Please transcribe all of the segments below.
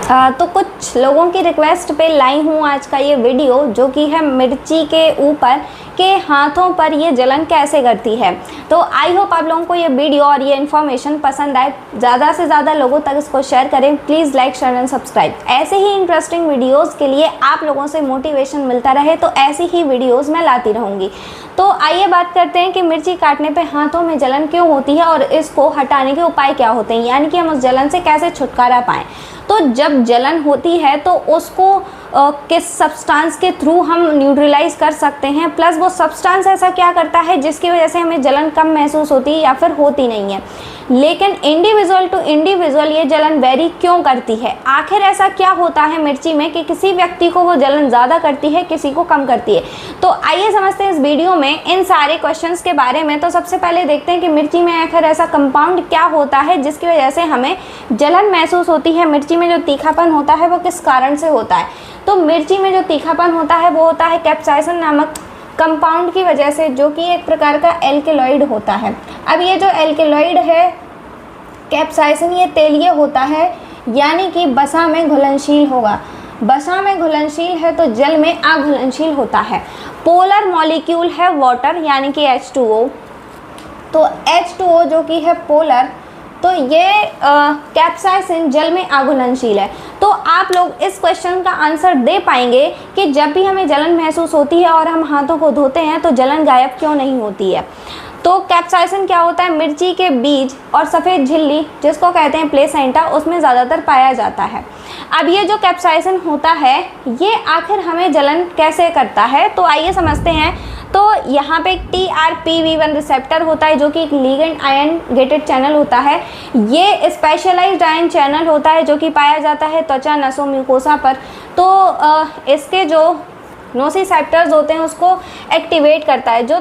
तो कुछ लोगों की रिक्वेस्ट पे लाई हूँ आज का ये वीडियो, जो कि है मिर्ची के ऊपर के हाथों पर ये जलन कैसे करती है। तो आई होप आप लोगों को ये वीडियो और ये इन्फॉर्मेशन पसंद आए। ज़्यादा से ज़्यादा लोगों तक इसको शेयर करें। Please like, share and subscribe. ऐसे ही इंटरेस्टिंग वीडियोस के लिए आप लोगों से मोटिवेशन मिलता रहे तो ऐसी ही वीडियोस मैं लाती रहूँगी। तो आइए बात करते हैं कि मिर्ची काटने पे हाथों में जलन क्यों होती है और इसको हटाने के उपाय क्या होते हैं, यानी कि हम उस जलन से कैसे छुटकारा पाएँ। तो जब जलन होती है तो उसको किस सब्सटेंस के थ्रू हम न्यूट्रलाइज कर सकते हैं, प्लस वो सब्सटेंस ऐसा क्या करता है जिसकी वजह से हमें जलन कम महसूस होती है या फिर होती नहीं है। लेकिन इंडिविजुअल टू इंडिविजुअल ये जलन वेरी क्यों करती है, आखिर ऐसा क्या होता है मिर्ची में कि किसी व्यक्ति को वो जलन ज़्यादा करती है, किसी को कम करती है। तो आइए समझते हैं इस वीडियो में इन सारे क्वेश्चंस के बारे में। तो सबसे पहले देखते हैं कि मिर्ची में आखिर ऐसा कंपाउंड क्या होता है जिसकी वजह से हमें जलन महसूस होती है। मिर्ची में जो तीखापन होता है वो किस कारण से होता है। तो मिर्ची में जो तीखापन होता है वो होता है कैप्साइसिन नामक कंपाउंड की वजह से, जो कि एक प्रकार का एल्केलॉइड होता है। अब ये जो एल्केलॉइड है कैप्साइसिन, ये तेलीय होता है, यानी कि बसा में घुलनशील होगा। बसा में घुलनशील है तो जल में अघुलनशील होता है। पोलर मॉलिक्यूल है वाटर, यानी कि H2O। तो H2O जो कि है पोलर, तो ये कैप्साइसिन जल में अघुलनशील है। तो आप लोग इस क्वेश्चन का आंसर दे पाएंगे कि जब भी हमें जलन महसूस होती है और हम हाथों को धोते हैं तो जलन गायब क्यों नहीं होती है। तो कैप्साइसिन क्या होता है, मिर्ची के बीज और सफ़ेद झिल्ली जिसको कहते हैं प्लेसेंटा, उसमें ज़्यादातर पाया जाता है। अब ये जो कैप्साइसिन होता है ये आखिर हमें जलन कैसे करता है, तो आइए समझते हैं। तो यहाँ पे TRPV1 रिसेप्टर होता है जो कि एक लिगेंड आयन गेटेड चैनल होता है। ये स्पेशलाइज्ड आयन चैनल होता है जो कि पाया जाता है त्वचा, नसों, म्यूकोसा पर। तो इसके जो नोसिसेप्टर्स होते हैं उसको एक्टिवेट करता है। जो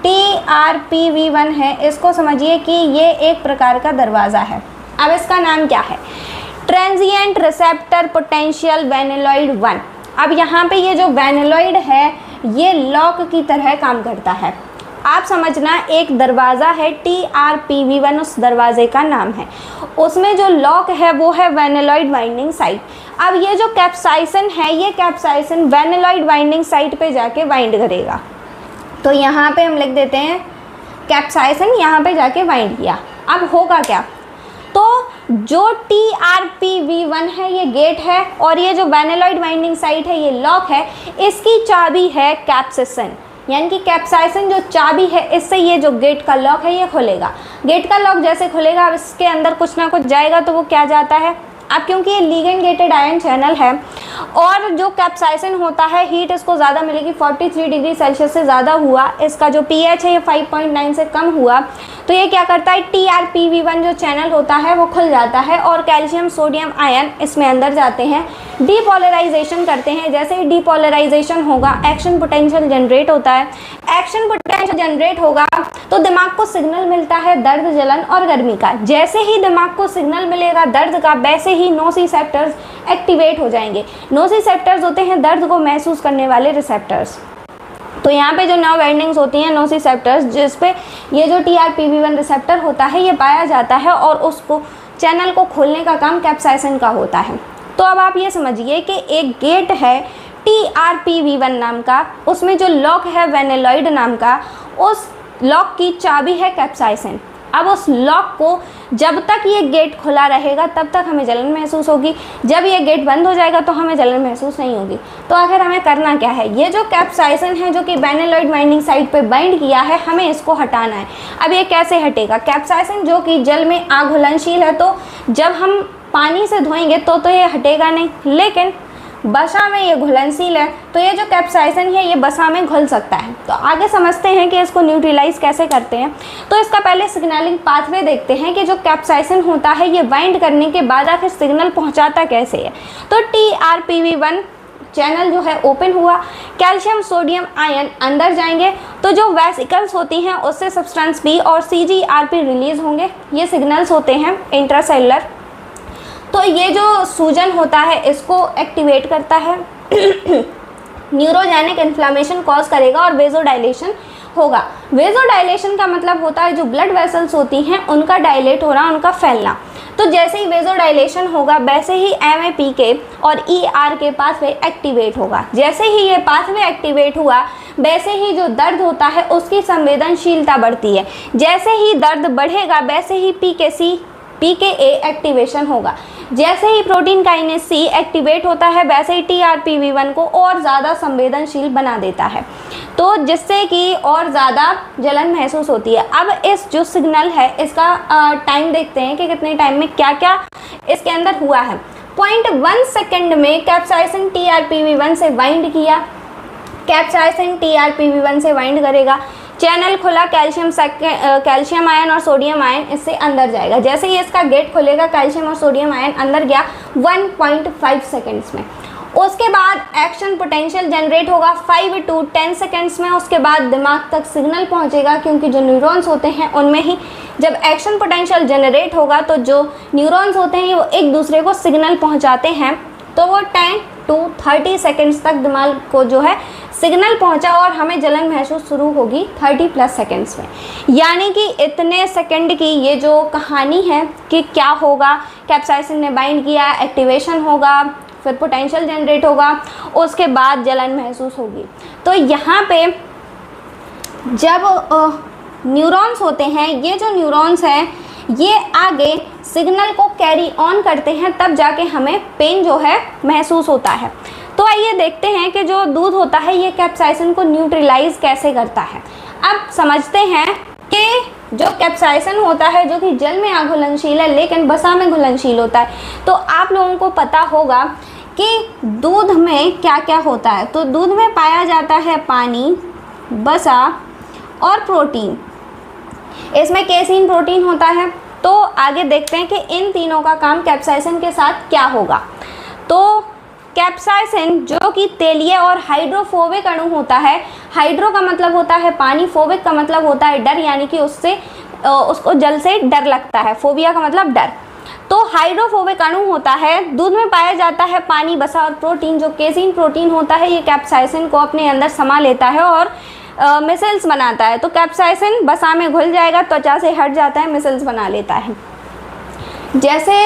TRPV1 है, इसको समझिए कि ये एक प्रकार का दरवाज़ा है। अब इसका नाम क्या है, ट्रांजिएंट रिसेप्टर पोटेंशियल वेनिलॉइड 1। अब यहाँ पे ये जो वेनिलॉइड है ये लॉक की तरह काम करता है। आप समझना, एक दरवाज़ा है TRPV1, उस दरवाजे का नाम है। उसमें जो लॉक है वो है वेनिलॉइड बाइंडिंग साइट। अब ये जो कैप्साइसिन है, ये कैप्साइसिन वेनिलॉइड बाइंडिंग साइट पे जाके बाइंड करेगा। तो यहाँ पे हम लिख देते हैं कैप्साइसिन यहाँ पे जाके बाइंड किया। अब होगा क्या, तो जो TRPV1 है ये गेट है और ये जो वेनिलॉइड बाइंडिंग साइट है ये लॉक है। इसकी चाबी है कैप्साइसिन, यानी कि कैप्साइसिन जो चाबी है, इससे ये जो गेट का लॉक है ये खुलेगा। गेट का लॉक जैसे खुलेगा, अब इसके अंदर कुछ ना कुछ जाएगा तो वो क्या जाता है। अब क्योंकि ये लिगेंड गेटेड आयन चैनल है और जो कैप्साइसिन होता है हीट इसको ज़्यादा मिलेगी, 43 डिग्री सेल्सियस से ज़्यादा हुआ, इसका जो pH है ये 5.9 से कम हुआ, तो ये क्या करता है, TRPV1 जो चैनल होता है वो खुल जाता है और कैल्शियम सोडियम आयन इसमें अंदर जाते हैं, डीपोलराइजेशन करते हैं। जैसे ही डीपोलराइजेशन होगा एक्शन पोटेंशियल जनरेट होता है। एक्शन पोटेंशियल जनरेट होगा तो दिमाग को सिग्नल मिलता है दर्द, जलन और गर्मी का। जैसे ही दिमाग को सिग्नल मिलेगा दर्द का, वैसे ही नोसिसेप्टर्स एक्टिवेट हो जाएंगे। नोसिसेप्टर्स होते हैं दर्द को महसूस करने वाले रिसेप्टर्स। तो यहाँ पे जो नर्व एंडिंग्स होती हैं नोसिसेप्टर्स, जिस पे ये जो TRPV1 रिसेप्टर होता है ये पाया जाता है और उसको चैनल को खोलने का काम कैप्साइसिन का होता है। तो अब आप ये समझिए कि एक गेट है TRPV1 नाम का, उसमें जो लॉक है वेनिलॉइड नाम का, उस लॉक की चाबी है कैप्साइसिन। अब उस लॉक को जब तक ये गेट खुला रहेगा तब तक हमें जलन महसूस होगी, जब ये गेट बंद हो जाएगा तो हमें जलन महसूस नहीं होगी। तो आखिर हमें करना क्या है, ये जो कैप्साइसिन है जो कि वेनिलॉइड बाइंडिंग साइट पे बाइंड किया है, हमें इसको हटाना है। अब ये कैसे हटेगा, कैप्साइसिन जो कि जल में अघुलनशील है, तो जब हम पानी से धोएंगे तो ये हटेगा नहीं, लेकिन बसा में ये घुलनशील है तो ये जो कैप्साइसिन है ये बसा में घुल सकता है। तो आगे समझते हैं कि इसको न्यूट्रलाइज कैसे करते हैं। तो इसका पहले सिग्नलिंग पाथवे देखते हैं कि जो कैप्साइसिन होता है ये बाइंड करने के बाद आखिर सिग्नल पहुंचाता कैसे है। तो TRPV1 चैनल जो है ओपन हुआ, कैल्शियम सोडियम आयन अंदर जाएंगे तो जो वेसिकल्स होती हैं उससे सब्सटेंस B और CGRP रिलीज होंगे। ये सिग्नल्स होते हैं इंट्रासेलुलर। तो ये जो सूजन होता है इसको एक्टिवेट करता है, न्यूरोजेनिक इन्फ्लामेशन कॉज करेगा और वेजोडाइलेशन होगा। वेजोडाइलेशन का मतलब होता है जो ब्लड वेसल्स होती हैं उनका डायलेट होना, उनका फैलना। तो जैसे ही वेजोडाइलेशन होगा वैसे ही MAPK और ERK पाथवे एक्टिवेट होगा। जैसे ही ये पाथवे एक्टिवेट हुआ वैसे ही जो दर्द होता है उसकी संवेदनशीलता बढ़ती है। जैसे ही दर्द बढ़ेगा वैसे ही PKA एक्टिवेशन होगा। जैसे ही प्रोटीन काइनेज C एक्टिवेट होता है वैसे ही TRPV1 को और ज़्यादा संवेदनशील बना देता है, तो जिससे कि और ज़्यादा जलन महसूस होती है। अब इस जो सिग्नल है इसका टाइम देखते हैं कि कितने टाइम में क्या क्या इसके अंदर हुआ है। 0.1 सेकेंड में कैप्साइसिन TRPV1 से बाइंड किया, कैप्साइसिन TRPV1 से बाइंड करेगा, चैनल खुला, कैल्शियम आयन और सोडियम आयन इससे अंदर जाएगा। जैसे ही इसका गेट खुलेगा कैल्शियम और सोडियम आयन अंदर गया 1.5 सेकेंड्स में। उसके बाद एक्शन पोटेंशियल जनरेट होगा 5 to 10 सेकेंड्स में। उसके बाद दिमाग तक सिग्नल पहुंचेगा, क्योंकि जो न्यूरॉन्स होते हैं उनमें ही जब एक्शन पोटेंशियल जनरेट होगा तो जो न्यूरॉन्स होते हैं वो एक दूसरे को सिग्नल पहुंचाते हैं, तो वो 10 to 30 सेकेंड्स तक दिमाग को जो है सिग्नल पहुंचा और हमें जलन महसूस शुरू होगी 30+ सेकेंड्स में। यानी कि इतने सेकंड की ये जो कहानी है कि क्या होगा, कैप्साइसिन ने बाइंड किया, एक्टिवेशन होगा, फिर पोटेंशियल जनरेट होगा, उसके बाद जलन महसूस होगी। तो यहाँ पे जब न्यूरॉन्स होते हैं, ये जो न्यूरॉन्स हैं ये आगे सिग्नल को कैरी ऑन करते हैं, तब जाके हमें पेन जो है महसूस होता है। तो आइए देखते हैं कि जो दूध होता है ये कैप्साइसिन को न्यूट्रलाइज कैसे करता है। अब समझते हैं कि जो कैप्साइसिन होता है जो कि जल में अघुलनशील है लेकिन वसा में घुलनशील होता है, तो आप लोगों को पता होगा कि दूध में क्या क्या होता है। तो दूध में पाया जाता है पानी, वसा और प्रोटीन। इसमें केसीन प्रोटीन होता है। तो आगे देखते हैं कि इन तीनों का काम कैप्साइसिन के साथ क्या होगा। तो कैप्साइसिन जो कि तेलीय और हाइड्रोफोबिक अणु होता है, हाइड्रो का मतलब होता है पानी, फोबिक का मतलब होता है डर, यानी कि उसको जल से डर लगता है, फोबिया का मतलब डर। तो हाइड्रोफोबिक अणु होता है, दूध में पाया जाता है पानी, वसा और प्रोटीन। जो केसीन प्रोटीन होता है ये कैप्साइसिन को अपने अंदर समा लेता है और मिसल्स बनाता है। तो कैप्साइसिन वसा में घुल जाएगा, त्वचा से हट जाता है, मिसल्स बना लेता है। जैसे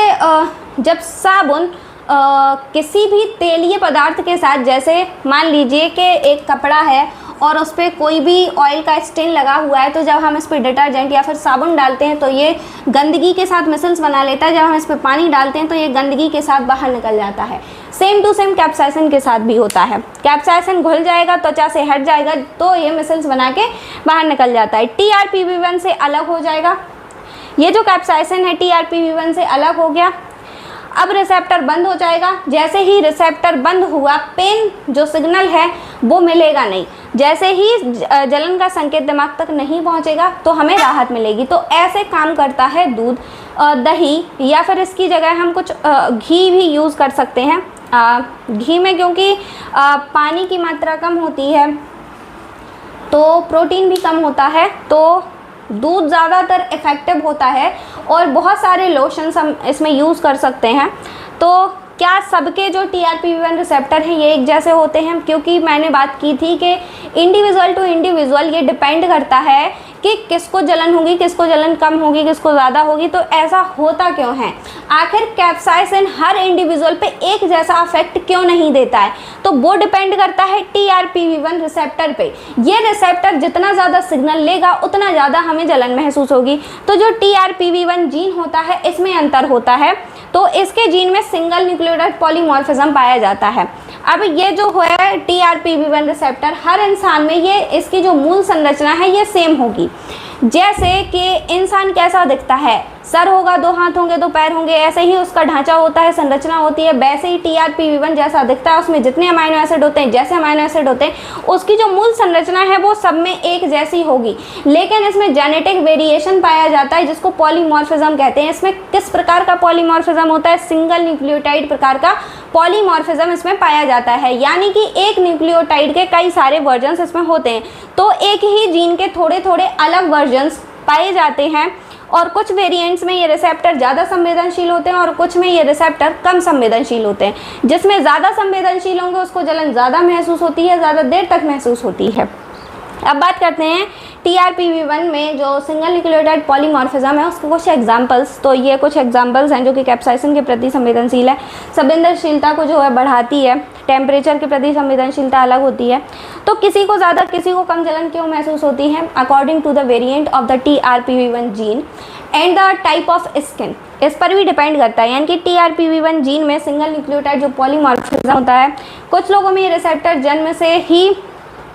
जब साबुन किसी भी तेलीय पदार्थ के साथ, जैसे मान लीजिए कि एक कपड़ा है और उस पर कोई भी ऑयल का स्टेन लगा हुआ है, तो जब हम इस पर डिटर्जेंट या फिर साबुन डालते हैं तो ये गंदगी के साथ मिसल्स बना लेता है। जब हम इस पर पानी डालते हैं तो ये गंदगी के साथ बाहर निकल जाता है। सेम टू सेम कैप्साइसिन के साथ भी होता है। कैप्साइसिन घुल जाएगा, त्वचा से हट जाएगा, तो ये मिसल्स बना के बाहर निकल जाता है। TRPV1 से अलग हो जाएगा। ये जो कैप्साइसिन है TRPV1 से अलग हो गया। अब रिसेप्टर बंद हो जाएगा। जैसे ही रिसेप्टर बंद हुआ, पेन जो सिग्नल है वो मिलेगा नहीं। जैसे ही जलन का संकेत दिमाग तक नहीं पहुंचेगा तो हमें राहत मिलेगी। तो ऐसे काम करता है दूध, दही, या फिर इसकी जगह हम कुछ घी भी यूज़ कर सकते हैं। घी में क्योंकि पानी की मात्रा कम होती है तो प्रोटीन भी कम होता है, तो दूध ज़्यादातर इफ़ेक्टिव होता है और बहुत सारे लोशंस हम इसमें यूज़ कर सकते हैं। तो क्या सबके जो TRPV1 रिसेप्टर हैं ये एक जैसे होते हैं? क्योंकि मैंने बात की थी कि इंडिविजुअल टू इंडिविजुअल ये डिपेंड करता है कि किसको जलन होगी, किसको जलन कम होगी, किसको ज़्यादा होगी। तो ऐसा होता क्यों है? आखिर कैप्साइसिन हर इंडिविजुअल पे एक जैसा अफेक्ट क्यों नहीं देता है? तो वो डिपेंड करता है TRPV1 रिसेप्टर पे। ये रिसेप्टर जितना ज़्यादा सिग्नल लेगा उतना ज़्यादा हमें जलन महसूस होगी। तो जो TRPV1 जीन होता है इसमें अंतर होता है। तो इसके जीन में सिंगल न्यूक्लियोटाइड पॉलीमॉर्फिज्म पाया जाता है। अब ये जो है TRPV1 रिसेप्टर हर इंसान में, ये इसकी जो मूल संरचना है ये सेम होगी। जैसे कि इंसान कैसा दिखता है, सर होगा, 2 हाथ होंगे, 2 पैर होंगे, ऐसे ही उसका ढांचा होता है, संरचना होती है। वैसे ही TRPV1 जैसा दिखता है, उसमें जितने अमाइनो एसिड होते हैं, जैसे अमाइनो एसिड होते हैं, उसकी जो मूल संरचना है वो सब में एक जैसी होगी। लेकिन इसमें जेनेटिक वेरिएशन पाया जाता है जिसको पॉलीमॉर्फिज्म कहते हैं। इसमें किस प्रकार का पॉलीमॉर्फिज्म होता है? सिंगल न्यूक्लियोटाइड प्रकार का पॉलीमॉर्फिज्म इसमें पाया जाता है, यानी कि एक न्यूक्लियोटाइड के कई सारे वर्जन्स इसमें होते हैं। तो एक ही जीन के थोड़े थोड़े अलग वर्जन्स पाए जाते हैं और कुछ वेरिएंट्स में ये रिसेप्टर ज़्यादा संवेदनशील होते हैं और कुछ में ये रिसेप्टर कम संवेदनशील होते हैं। जिसमें ज़्यादा संवेदनशील होंगे उसको जलन ज़्यादा महसूस होती है, ज़्यादा देर तक महसूस होती है। अब बात करते हैं TRPV1 में जो सिंगल न्यूक्लियोटाइड पॉलीमॉर्फिज्म है उसके कुछ एग्जांपल्स। तो ये कुछ एग्जांपल्स हैं जो कि कैप्साइसिन के प्रति संवेदनशील है, संवेदनशीलता को जो है बढ़ाती है, टेम्परेचर के प्रति संवेदनशीलता अलग होती है। तो किसी को ज़्यादा किसी को कम जलन क्यों महसूस होती है? According to the variant of the TRPV1 gene and the type of skin, इस पर भी डिपेंड करता है। यानी कि TRPV1 जीन में सिंगल न्यूक्लियोटाइड जो पॉलीमॉर्फिज्म होता है, कुछ लोगों में ये रिसेप्टर जन्म से ही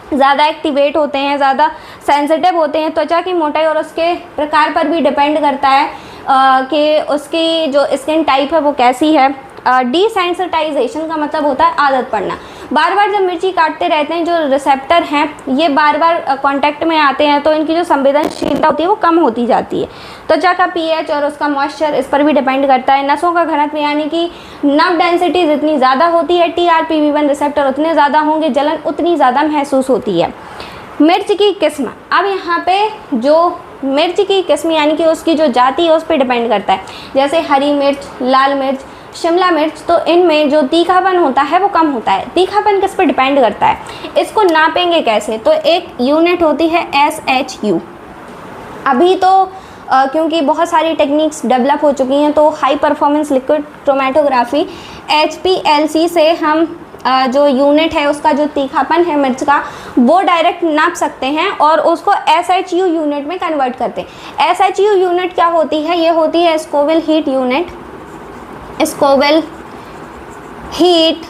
ज़्यादा एक्टिवेट होते हैं, ज़्यादा सेंसिटिव होते हैं। त्वचा की मोटाई और उसके प्रकार पर भी डिपेंड करता है कि उसकी जो स्किन टाइप है वो कैसी है। डिसेंसिटाइजेशन का मतलब होता है आदत पड़ना। बार बार जब मिर्ची काटते रहते हैं, जो रिसेप्टर हैं ये बार बार कांटेक्ट में आते हैं, तो इनकी जो संवेदनशीलता होती है वो कम होती जाती है। त्वचा का pH और उसका मॉइस्चर इस पर भी डिपेंड करता है। नसों का घनत्व यानी कि नर्व डेंसिटी जितनी ज़्यादा होती है, TRPV1 रिसेप्टर उतने ज़्यादा होंगे, जलन उतनी ज़्यादा महसूस होती है। मिर्च की किस्म, अब यहाँ पे जो मिर्च की किस्म यानी कि उसकी जो जाति है उस पर डिपेंड करता है। जैसे हरी मिर्च, लाल मिर्च, शिमला मिर्च, तो इनमें जो तीखापन होता है वो कम होता है। तीखापन किस पर डिपेंड करता है? इसको नापेंगे कैसे? तो एक यूनिट होती है SHU। अभी तो क्योंकि बहुत सारी टेक्निक्स डेवलप हो चुकी हैं, तो high performance liquid chromatography HPLC से हम जो यूनिट है उसका जो तीखापन है मिर्च का वो डायरेक्ट नाप सकते हैं और उसको SHU यूनिट में कन्वर्ट करते हैं। SHU यूनिट क्या होती है? ये होती है Scoville heat unit, Scoville heat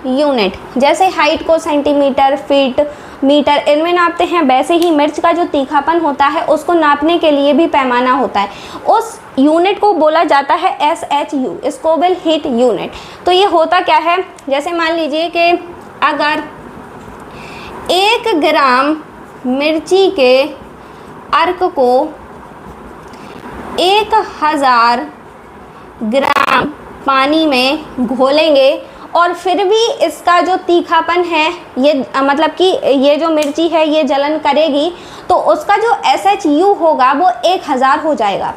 unit. जैसे हाइट को सेंटीमीटर, फीट, मीटर इनमें नापते हैं, वैसे ही मिर्च का जो तीखापन होता है उसको नापने के लिए भी पैमाना होता है। उस यूनिट को बोला जाता है SHU, स्कोविल हीट यूनिट। तो ये होता क्या है? जैसे मान लीजिए कि अगर 1 ग्राम मिर्ची के अर्क को 1000 ग्राम पानी में घोलेंगे और फिर भी इसका जो तीखापन है ये मतलब कि ये जो मिर्ची है ये जलन करेगी, तो उसका जो SHU होगा वो 1000 हो जाएगा।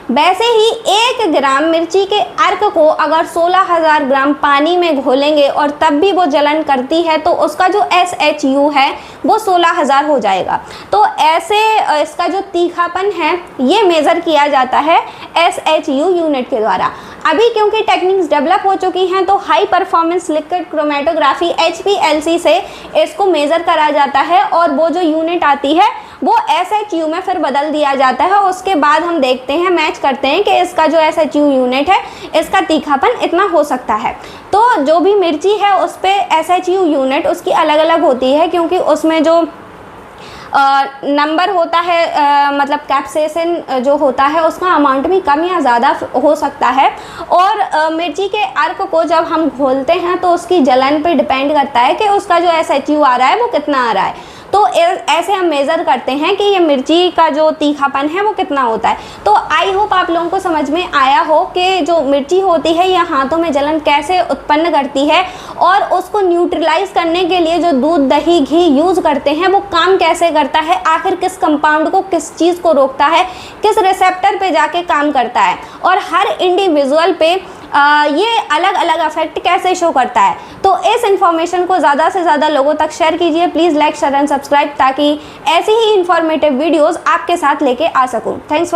वैसे ही 1 ग्राम मिर्ची के अर्क को अगर 16000 ग्राम पानी में घोलेंगे और तब भी वो जलन करती है, तो उसका जो SHU है वो 16000 हो जाएगा। तो ऐसे इसका जो तीखापन है ये मेज़र किया जाता है SHU यूनिट के द्वारा। अभी क्योंकि टेक्निक्स डेवलप हो चुकी हैं, तो high performance liquid chromatography HPLC से इसको मेज़र करा जाता है और वो जो यूनिट आती है वो SHU में फिर बदल दिया जाता है। उसके बाद हम देखते हैं, मैच करते हैं कि इसका जो SHU यूनिट है इसका तीखापन इतना हो सकता है। तो जो भी मिर्ची है उस पर SHU यूनिट उसकी अलग अलग होती है, क्योंकि उसमें जो नंबर होता है मतलब कैप्सेसिन जो होता है उसका अमाउंट भी कम या ज़्यादा हो सकता है। और मिर्ची के अर्क को जब हम घोलते हैं तो उसकी जलन पे डिपेंड करता है कि उसका जो SHU आ रहा है वो कितना आ रहा है। तो ऐसे हम मेज़र करते हैं कि ये मिर्ची का जो तीखापन है वो कितना होता है। तो आई होप आप लोगों को समझ में आया हो कि जो मिर्ची होती है ये हाथों में जलन कैसे उत्पन्न करती है और उसको न्यूट्रलाइज करने के लिए जो दूध, दही, घी यूज़ करते हैं वो काम कैसे करता है, आखिर किस कंपाउंड को किस चीज़ को रोकता है, किस रिसेप्टर पे जाके काम करता है और हर इंडिविजुअल पे ये अलग अलग इफेक्ट कैसे शो करता है। तो इस इन्फॉर्मेशन को ज़्यादा से ज़्यादा लोगों तक शेयर कीजिए। Please like, share and subscribe, ताकि ऐसी ही इंफॉर्मेटिव वीडियोस आपके साथ लेके आ सकूं। Thanks for